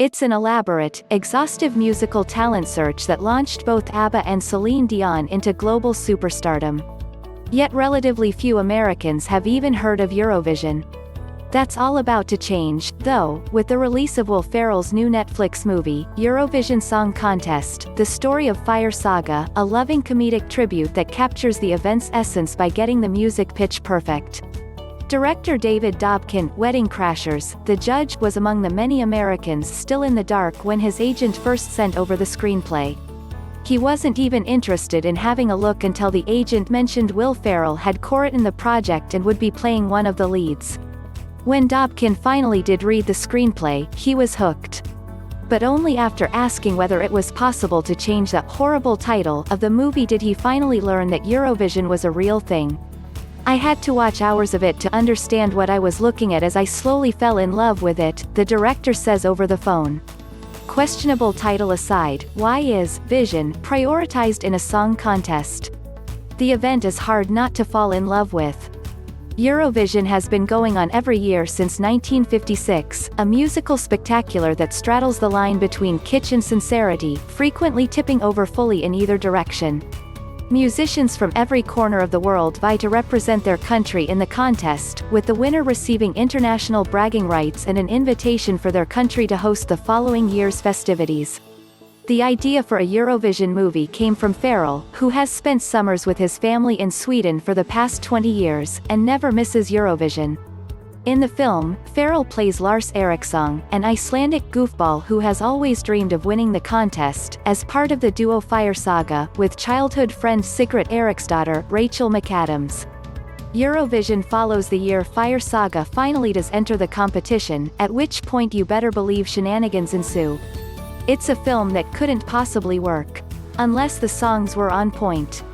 It's an elaborate, exhaustive musical talent search that launched both ABBA and Celine Dion into global superstardom. Yet relatively few Americans have even heard of Eurovision. That's all about to change, though, with the release of Will Ferrell's new Netflix movie, Eurovision Song Contest, The Story of Fire Saga, a loving comedic tribute that captures the event's essence by getting the music pitch perfect. Director David Dobkin, Wedding Crashers, the judge, was among the many Americans still in the dark when his agent first sent over the screenplay. He wasn't even interested in having a look until the agent mentioned Will Ferrell had cowritten the project and would be playing one of the leads. When Dobkin finally did read the screenplay, he was hooked. But only after asking whether it was possible to change the horrible title of the movie did he finally learn that Eurovision was a real thing. "I had to watch hours of it to understand what I was looking at as I slowly fell in love with it," the director says over the phone. Questionable title aside, why is Vision prioritized in a song contest? The event is hard not to fall in love with. Eurovision has been going on every year since 1956, a musical spectacular that straddles the line between kitsch and sincerity, frequently tipping over fully in either direction. Musicians from every corner of the world vie to represent their country in the contest, with the winner receiving international bragging rights and an invitation for their country to host the following year's festivities. The idea for a Eurovision movie came from Ferrell, who has spent summers with his family in Sweden for the past 20 years, and never misses Eurovision. In the film, Ferrell plays Lars Erickssong, an Icelandic goofball who has always dreamed of winning the contest, as part of the duo Fire Saga, with childhood friend Sigrit Ericksdottir, Rachel McAdams. Eurovision follows the year Fire Saga finally does enter the competition, at which point you better believe shenanigans ensue. It's a film that couldn't possibly work. Unless the songs were on point.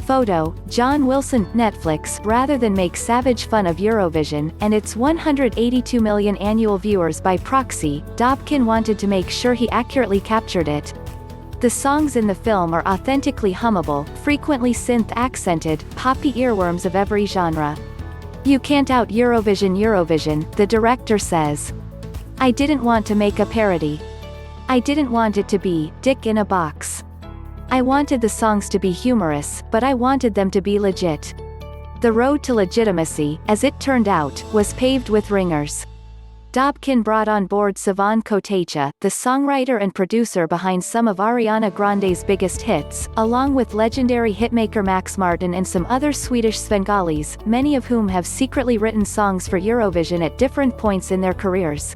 Photo, John Wilson, Netflix. Rather than make savage fun of Eurovision, and its 182 million annual viewers by proxy, Dobkin wanted to make sure he accurately captured it. The songs in the film are authentically hummable, frequently synth-accented, poppy earworms of every genre. "You can't out Eurovision, the director says. I didn't want to make a parody. I didn't want it to be Dick in a Box. I wanted the songs to be humorous, but I wanted them to be legit." The road to legitimacy, as it turned out, was paved with ringers. Dobkin brought on board Savan Kotecha, the songwriter and producer behind some of Ariana Grande's biggest hits, along with legendary hitmaker Max Martin and some other Swedish Svengalis, many of whom have secretly written songs for Eurovision at different points in their careers.